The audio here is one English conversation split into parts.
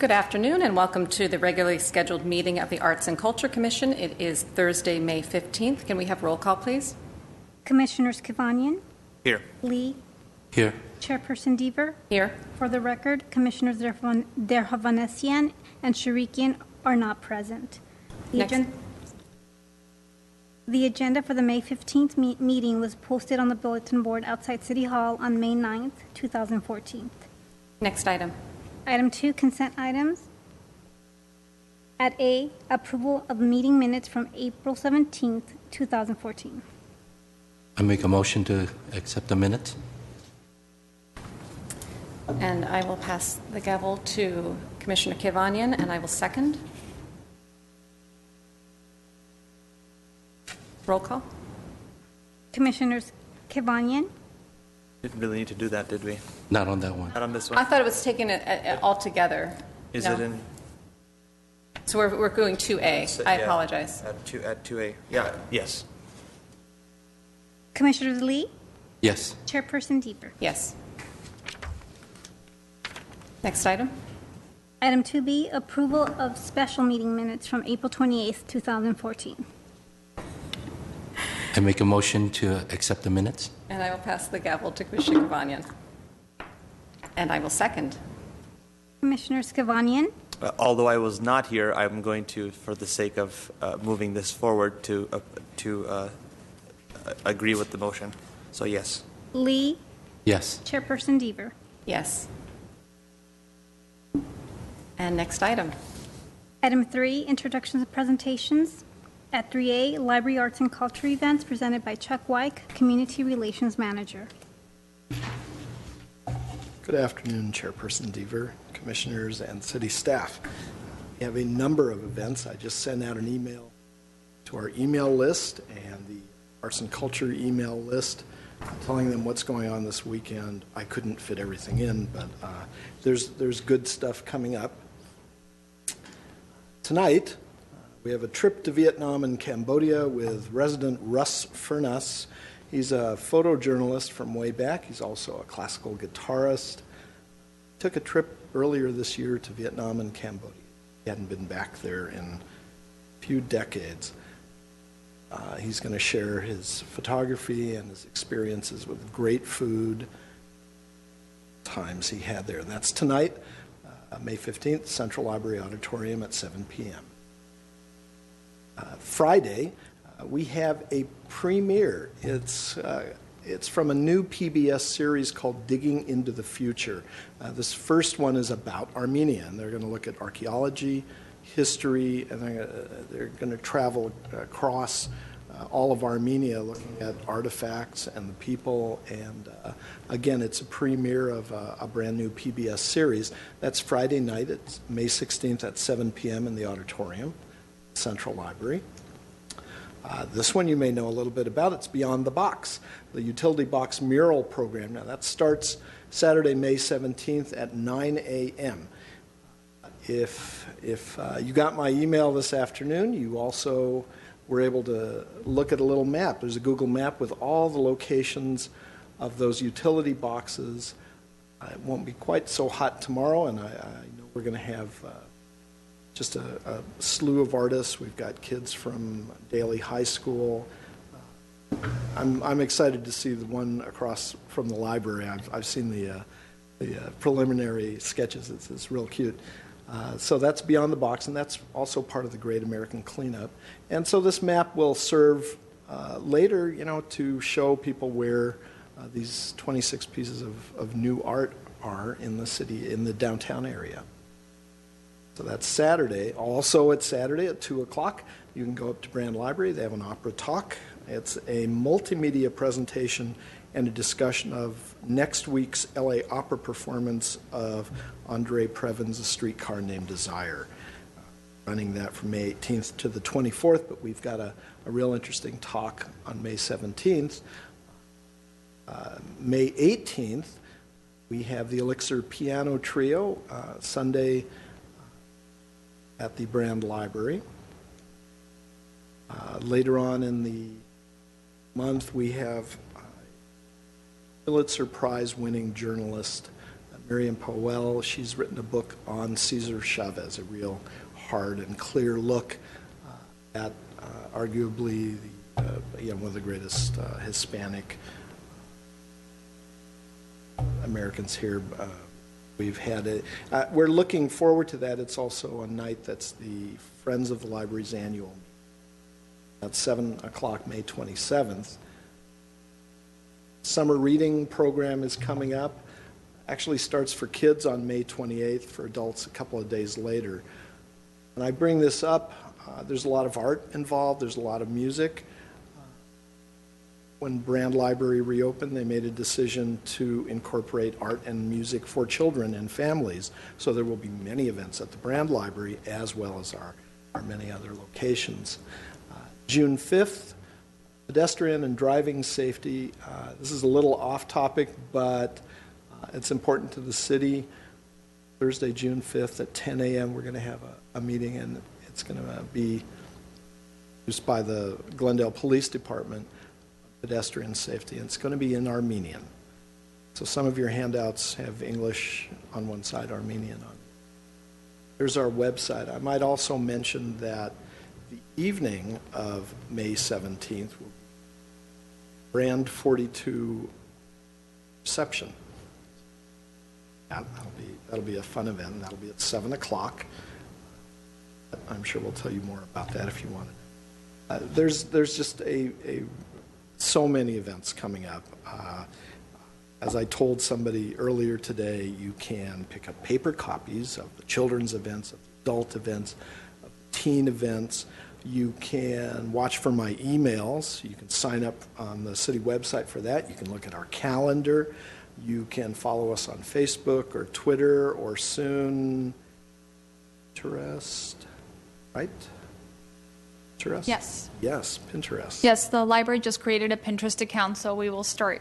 Good afternoon and welcome to the regularly scheduled meeting of the Arts and Culture Commission. It is Thursday, May 15th. Can we have roll call, please? Commissioners Kivanian. Here. Lee. Here. Chairperson Deaver. Here. For the record, Commissioners Derhavanesian and Sharikian are not present. The agenda for the May 15th meeting was posted on the bulletin board outside City Hall on May 9th, 2014. Next item. Item 2, consent items. At A, approval of meeting minutes from April 17th, 2014. I make a motion to accept the minutes. And I will pass the gavel to Commissioner Kivanian, and I will second. Roll call. Commissioners Kivanian. Didn't really need to do that, did we? Not on that one. Not on this I one. thought it was taken all together. Is No. it in? So we're going 2A. I apologize. At 2A. Yeah. Yes. Commissioners Lee. Yes. Chairperson Deaver. Yes. Next item. Item 2B, approval of special meeting minutes from April 28th, 2014. I make a motion to accept the minutes. And I will pass the gavel to Commissioner Kivanian. And I will second. Commissioners Kivanian. Although I was not here, I'm going to, for the sake of moving this forward, to agree with the motion. So yes. Lee. Yes. Chairperson Deaver. Yes. And next item. Item 3, introductions and presentations. At 3A, Library Arts and Culture events presented by Chuck Wyke, Community Relations Manager. Good afternoon, Chairperson Deaver, Commissioners, and City staff. We have a number of events. I just sent out an email to our email list and the Arts and Culture email list telling them what's going on this weekend. I couldn't fit everything in, but there's good stuff coming up. Tonight, we have a trip to Vietnam and Cambodia with resident Russ Furness. He's a photojournalist from way back. He's also a classical guitarist. Took a trip earlier this year to Vietnam and Cambodia. He hadn't been back there in a few decades. He's going to share his photography and his experiences with great food, times he had there. And that's tonight, May 15th, Central Library Auditorium at 7 p.m. Friday, we have a premiere. It's from a new PBS series called Digging into the Future. This first one is about Armenia, and they're going to look at archaeology, history, and they're going to travel across all of Armenia looking at artifacts and the people. And again, it's a premiere of a brand new PBS series. That's Friday night. It's May 16th at 7 p.m. in the auditorium. Central Library. This one you may know a little bit about. It's Beyond the Box, the Utility Box Mural Program. Now that starts Saturday, May 17th at 9 a.m. If you got my email this afternoon, you also were able to look at a little map. There's a Google map with all the locations of those utility boxes. It won't be quite so hot tomorrow, and I know we're going to have just a slew of artists. We've got kids from Daly High School. I'm excited to see the one across from the library. I've seen the preliminary sketches. It's real cute. So that's Beyond the Box, and that's also part of the Great American Cleanup. And so this map will serve later, to show people where these 26 pieces of new art are in the city, in the downtown area. So that's Saturday. Also, it's Saturday at 2 o'clock. You can go up to Brand Library. They have an opera talk. It's a multimedia presentation and a discussion of next week's LA opera performance of Andre Previn's A Streetcar Named Desire. Running that from May 18th to the 24th, but we've got a real interesting talk on May 17th. May 18th, we have the Elixir Piano Trio, Sunday at the Brand Library. Later on in the month, we have Pulitzer Prize winning journalist Miriam Powell. She's written a book on CESAR CHAVEZ, a real hard and clear look at arguably one of the greatest Hispanic Americans here. We've had it. We're looking forward to that. It's also a night that's the Friends of the Library's annual meeting. At 7 o'clock, May 27th. Summer reading program is coming up. Actually starts for kids on May 28th, for adults a couple of days later. And I bring this up, there's a lot of art involved, there's a lot of music. When Brand Library reopened, they made a decision to incorporate art and music for children and families. So there will be many events at the Brand Library as well as our many other locations. June 5th, pedestrian and driving safety. This is a little off topic, but it's important to the city. Thursday, June 5th at 10 a.m. we're going to have a meeting, and it's going to be used by the Glendale Police Department, pedestrian safety, and it's going to be in Armenian. So some of your handouts have English on one side, Armenian on. There's our website. I might also mention that the evening of May 17th will be Brand 42 reception. That'll be a fun event, and that'll be at 7 o'clock. I'm sure we'll tell you more about that if you want it. There's just so many events coming up. As I told somebody earlier today, you can pick up paper copies of the children's events, of the adult events, of the teen events. You can watch for my emails. You can sign up on the city website for that. You can look at our calendar. You can follow us on Facebook or Twitter or soon Pinterest, right? Pinterest? Yes. Yes, Pinterest. Yes, the library just created a Pinterest account, so we will start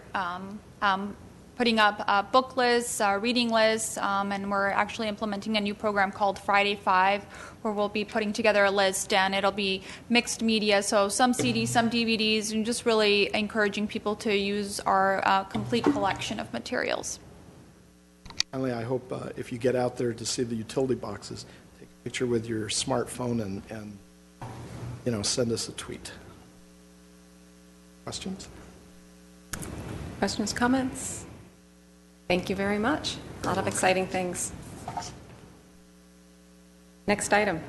putting up book lists, reading lists, and we're actually implementing a new program called Friday 5, where we'll be putting together a list, and it'll be mixed media, so some CDs, some DVDs, and just really encouraging people to use our complete collection of materials. Finally, I hope if you get out there to see the utility boxes, take a picture with your smartphone and send us a tweet. Questions? Questions, comments? Thank you very much. A lot of exciting things. Next item.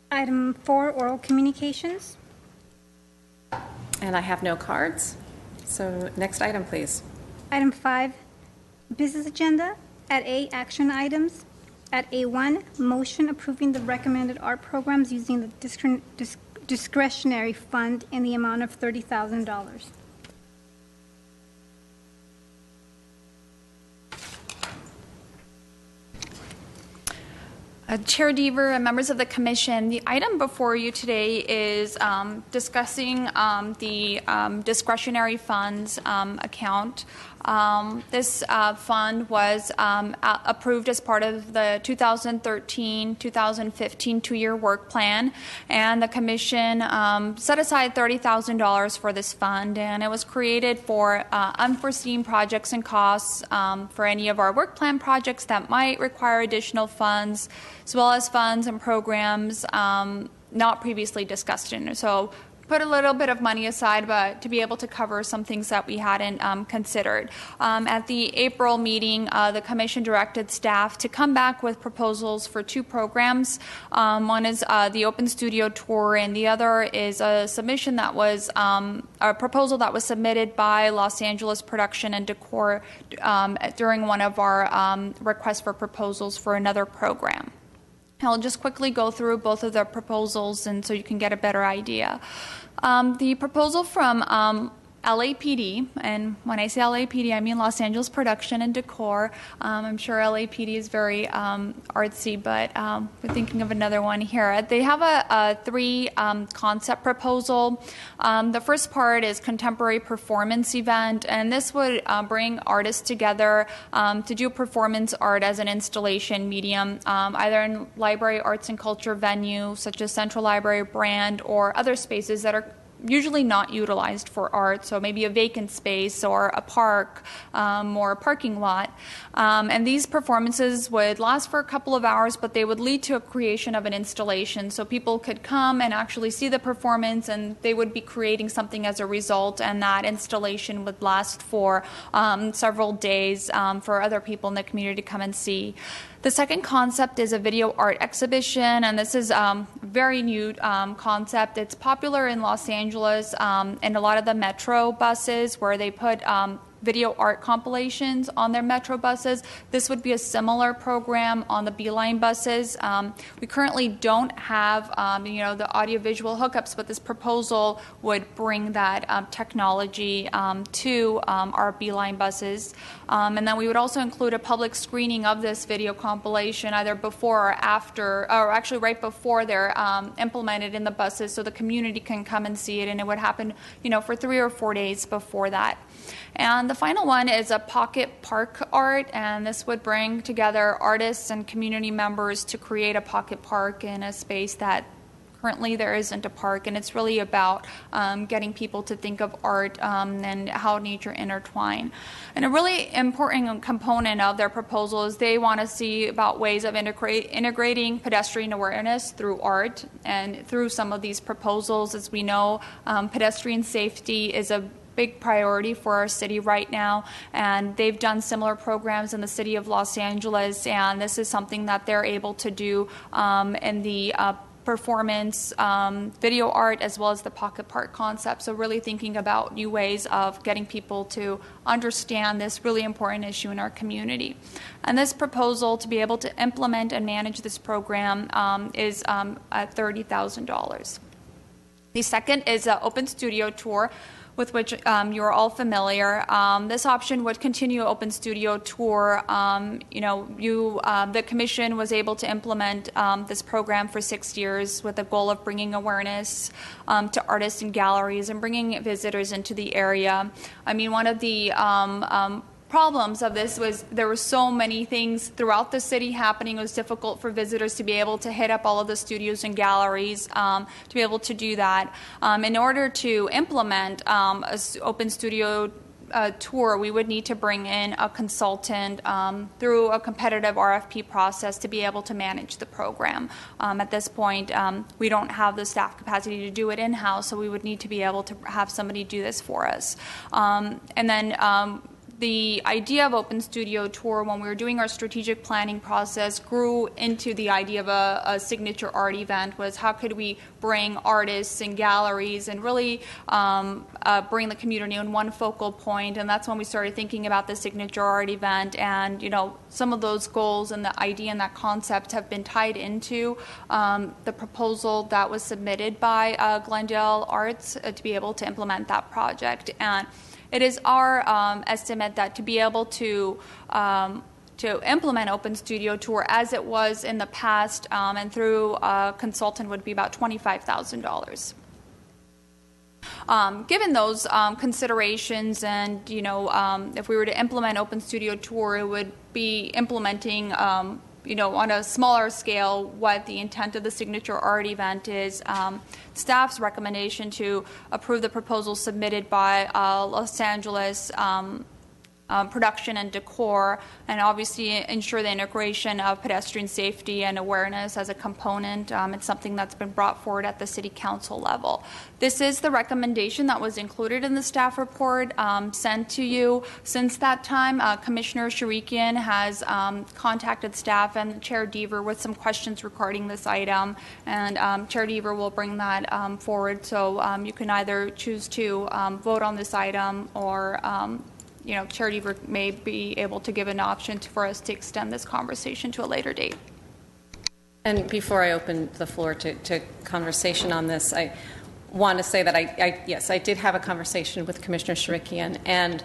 Item 4, oral communications. And I have no cards. So next item, please. Item 5, business agenda. At A, action items. At A1, motion approving the recommended art programs using the discretionary fund in the amount of $30,000. Chair Deaver and members of the commission, the item before you today is discussing the discretionary funds account. This fund was approved as part of the 2013-2015 two-year work plan, and the commission set aside $30,000 for this fund, and it was created for unforeseen projects and costs for any of our work plan projects that might require additional funds, as well as funds and programs not previously discussed in. So put a little bit of money aside, but to be able to cover some things that we hadn't considered. At the April meeting, the commission directed staff to come back with proposals for two programs. One is the Open Studio Tour, and the other is a submission that was a proposal that was submitted by Los Angeles Production and Décor during one of our requests for proposals for another program. I'll just quickly go through both of the proposals and so you can get a better idea. The proposal from LAPD, and when I say LAPD, I mean Los Angeles Production and Décor. I'm sure LAPD is very artsy, but we're thinking of another one here. They have a three concept proposal. The first part is contemporary performance event, and this would bring artists together to do performance art as an installation medium, either in library arts and culture venue, such as Central Library, Brand, or other spaces that are usually not utilized for art, so maybe a vacant space or a park or a parking lot. And these performances would last for a couple of hours, but they would lead to a creation of an installation. So people could come and actually see the performance, and they would be creating something as a result, and that installation would last for several days for other people in the community to come and see. The second concept is a video art exhibition, and this is a very new concept. It's popular in Los Angeles and a lot of the metro buses where they put video art compilations on their metro buses. This would be a similar program on the Beeline buses. We currently don't have the audiovisual hookups, but this proposal would bring that technology to our Beeline buses. And then we would also include a public screening of this video compilation either before or after, or actually right before they're implemented in the buses, so the community can come and see it, and it would happen for 3 or 4 days before that. And the final one is a pocket park art, and this would bring together artists and community members to create a pocket park in a space that currently there isn't a park, and it's really about getting people to think of art and how nature intertwine. And a really important component of their proposal is they want to see about ways of integrating pedestrian awareness through art. And through some of these proposals, as we know, pedestrian safety is a big priority for our city right now, and they've done similar programs in the city of Los Angeles, and this is something that they're able to do in the performance video art as well as the pocket park concept. So really thinking about new ways of getting people to understand this really important issue in our community. And this proposal to be able to implement and manage this program is at $30,000. The second is an open studio tour, with which you're all familiar. This option would continue open studio tour. The commission was able to implement this program for 6 years with the goal of bringing awareness to artists and galleries and bringing visitors into the area. I mean, one of the problems of this was there were so many things throughout the city happening. It was difficult for visitors to be able to hit up all of the studios and galleries to be able to do that. In order to implement an open studio tour, we would need to bring in a consultant through a competitive RFP process to be able to manage the program. At this point, we don't have the staff capacity to do it in-house, so we would need to be able to have somebody do this for us. The idea of Open Studio Tour, when we were doing our strategic planning process, grew into the idea of a signature art event. Was how could we bring artists and galleries and really bring the community in one focal point? And that's when we started thinking about the signature art event. And some of those goals and the idea and that concept have been tied into the proposal that was submitted by Glendale Arts to be able to implement that project. And it is our estimate that to be able to implement Open Studio Tour as it was in the past and through a consultant would be about $25,000. Given those considerations, and if we were to implement Open Studio Tour, it would be implementing on a smaller scale what the intent of the signature art event is. Staff's recommendation to approve the proposal submitted by Los Angeles production and Décor, and obviously ensure the integration of pedestrian safety and awareness as a component. It's something that's been brought forward at the City Council level. This is the recommendation that was included in the staff report sent to you. Since that time, Commissioner Sharikian has contacted staff and Chair Deaver with some questions regarding this item, and Chair Deaver will bring that forward, so you can either choose to vote on this item or Chair Deaver may be able to give an option for us to extend this conversation to a later date. And before I open the floor to conversation on this, I want to say that I did have a conversation with Commissioner Sharikian, and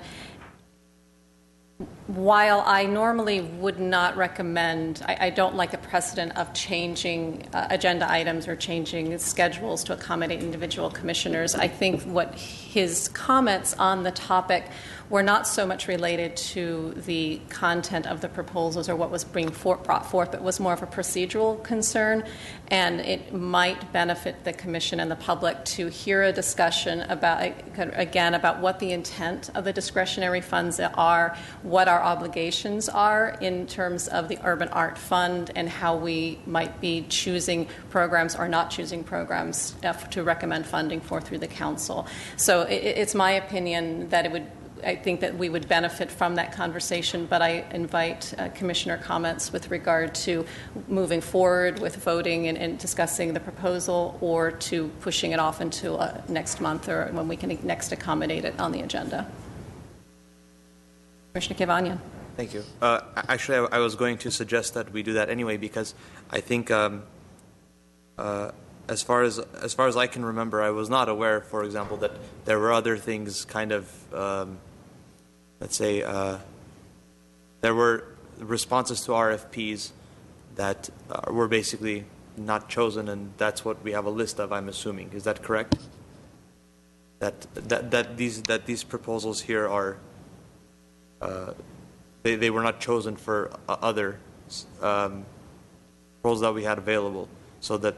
while I normally would not recommend, I don't like the precedent of changing agenda items or changing schedules to accommodate individual commissioners. I think what his comments on the topic were not so much related to the content of the proposals or what was brought forth, but was more of a procedural concern, and it might benefit the commission and the public to hear a discussion about, again, about what the intent of the discretionary funds are, what our obligations are in terms of the Urban Art Fund, and how we might be choosing programs or not choosing programs to recommend funding for through the council. So it's my opinion that I think that we would benefit from that conversation, but I invite Commissioner comments with regard to moving forward with voting and discussing the proposal, or to pushing it off into next month or when we can next accommodate it on the agenda. Commissioner Kevanyan. Thank you. Actually, I was going to suggest that we do that anyway, because I think as far as I can remember, I was not aware, for example, that there were other things kind of, let's say, there were responses to RFPs that were basically not chosen, and that's what we have a list of, I'm assuming. Is that correct? That these proposals here are, they were not chosen for other roles that we had available, so that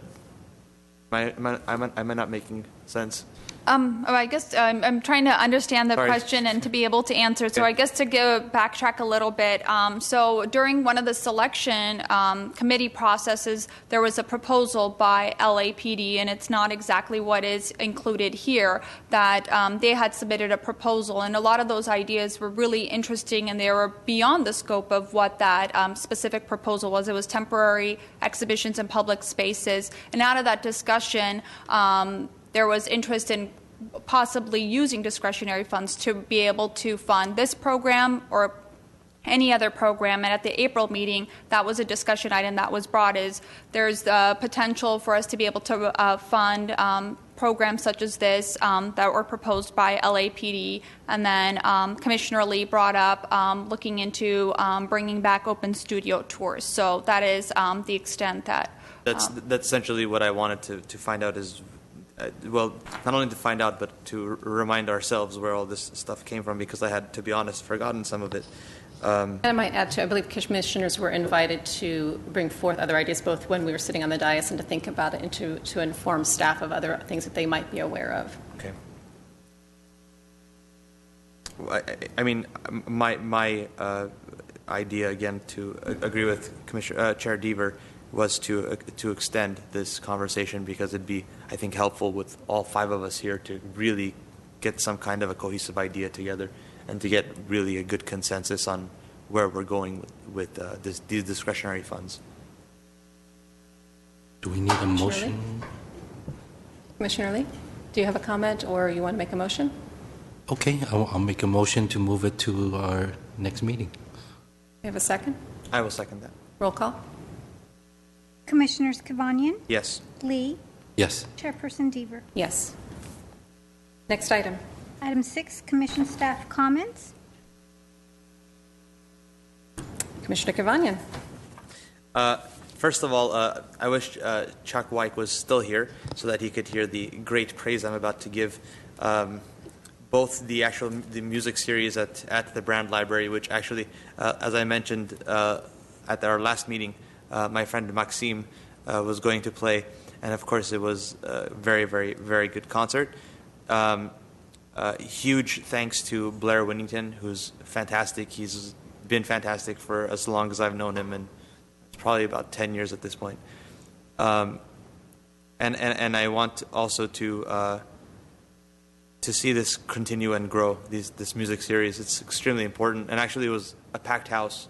am I not making sense? I guess I'm trying to understand the question and to be able to answer. So I guess to backtrack a little bit. So during one of the selection committee processes, there was a proposal by LAPD, and it's not exactly what is included here, that they had submitted a proposal, and a lot of those ideas were really interesting, and they were beyond the scope of what that specific proposal was. It was temporary exhibitions in public spaces, and out of that discussion, there was interest in possibly using discretionary funds to be able to fund this program or any other program. And at the April meeting, that was a discussion item that was brought, is there's the potential for us to be able to fund programs such as this that were proposed by LAPD. And then Commissioner Lee brought up looking into bringing back open studio tours. So that is the extent that... That's essentially what I wanted to find out is, well, not only to find out, but to remind ourselves where all this stuff came from, because I had, to be honest, forgotten some of it. And I might add, too, I believe commissioners were invited to bring forth other ideas, both when we were sitting on the dais and to think about it, and to inform staff of other things that they might be aware of. Okay. I mean, my idea, again, to agree with Commissioner Chair Deaver, was to extend this conversation, because it'd be, I think, helpful with all five of us here to really get some kind of a cohesive idea together, and to get really a good consensus on where we're going with these discretionary funds. Do we need a motion? Commissioner Lee, do you have a comment, or you want to make a motion? Okay, I'll make a motion to move it to our next meeting. You have a second? I will second that. Roll call. Commissioners Kevanyan, Yes. Lee, Yes. Chairperson Deaver. Yes. Next item. Item 6, Commission staff comments. Commissioner Kevanyan. First of all, I wish Chuck White was still here so that he could hear the great praise I'm about to give. Both the music series at the Brand Library, which actually, as I mentioned at our last meeting, my friend Maxime was going to play, and of course it was a very, very, very good concert. Huge thanks to Blair Winnington, who's fantastic. He's been fantastic for as long as I've known him, and it's probably about 10 years at this point. And I want also to see this continue and grow, this music series. It's extremely important, and actually it was a packed house.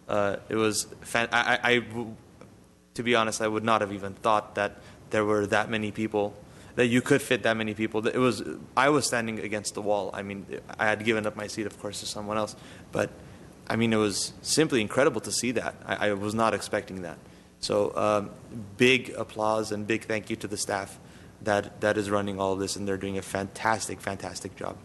It was to be honest, I would not have even thought that there were that many people, that you could fit that many people. I was standing against the wall. I mean, I had given up my seat, of course, to someone else, but I mean, it was simply incredible to see that. I was not expecting that. So big applause and big thank you to the staff that is running all of this, and they're doing a fantastic, fantastic job.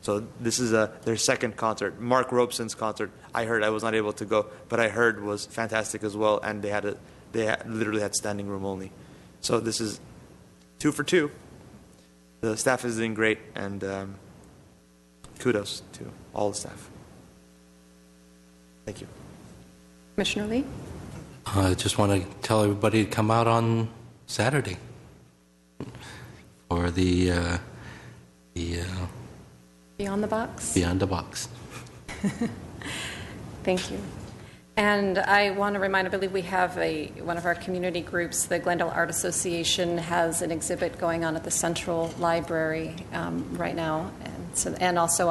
So this is their second concert. Mark Robeson's concert, I heard, I was not able to go, but I heard was fantastic as well, and literally had standing room only. So this is 2 for 2. The staff is doing great, and kudos to all the staff. Thank you. Commissioner Lee? I just want to tell everybody to come out on Saturday for the Beyond the Box? Beyond the Box. Thank you. And I want to remind, I believe we have one of our community groups, the Glendale Art Association, has an exhibit going on at the Central Library right now. And also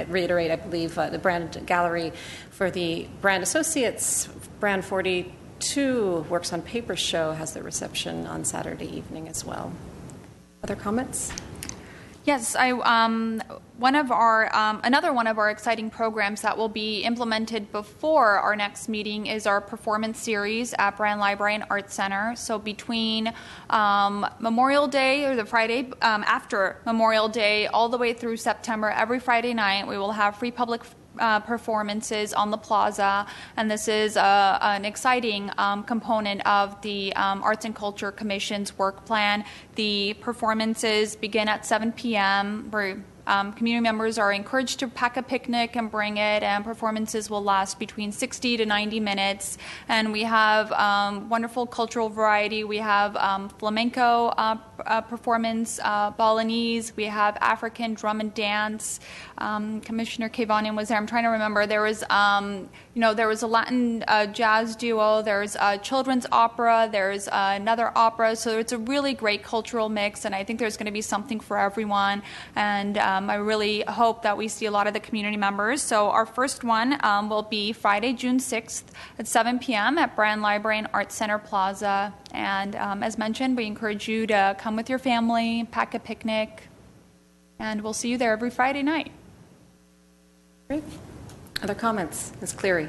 reiterate, I believe, the Brand Gallery for the Brand Associates, Brand 42 Works on Paper show has their reception on Saturday evening as well. Other comments? Yes, another one of our exciting programs that will be implemented before our next meeting is our performance series at Brand Library and Art Center. So between Memorial Day, or the Friday after Memorial Day, all the way through September, every Friday night, we will have free public performances on the plaza, and this is an exciting component of the Arts and Culture Commission's work plan. The performances begin at 7 p.m. Community members are encouraged to pack a picnic and bring it, and performances will last between 60 to 90 minutes. And we have wonderful cultural variety. We have flamenco performance, Balinese. We have African drum and dance. Commissioner Kevanian was there. I'm trying to remember. There was, there was a Latin jazz duo. There's a children's opera. There's another opera. So it's a really great cultural mix, and I think there's going to be something for everyone. And I really hope that we see a lot of the community members. So our first one will be Friday, June 6th at 7 p.m. at Brand Library and Art Center Plaza. And as mentioned, we encourage you to come with your family, pack a picnic, and we'll see you there every Friday night. Great. Other comments? Ms. Cleary.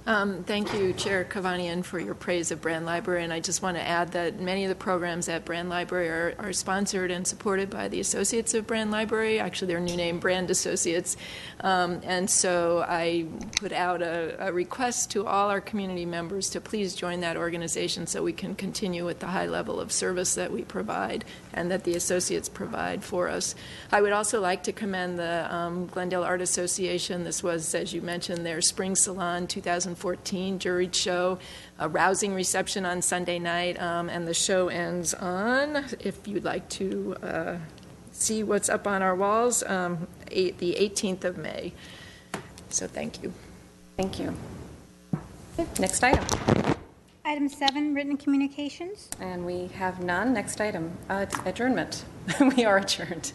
Thank you, Chair Kavanian, for your praise of Brand Library. And I just want to add that many of the programs at Brand Library are sponsored and supported by the Associates of Brand Library. Actually, their new name, Brand Associates. And so I put out a request to all our community members to please join that organization so we can continue with the high level of service that we provide and that the associates provide for us. I would also like to commend the Glendale Art Association. This was, as you mentioned, their Spring Salon 2014 juried show, a rousing reception on Sunday night, and the show ends on, if you'd like to see what's up on our walls, the 18th of May. So thank you. Thank you. Okay, next item. Item 7, written communications. And we have none. Next item, adjournment. We are adjourned.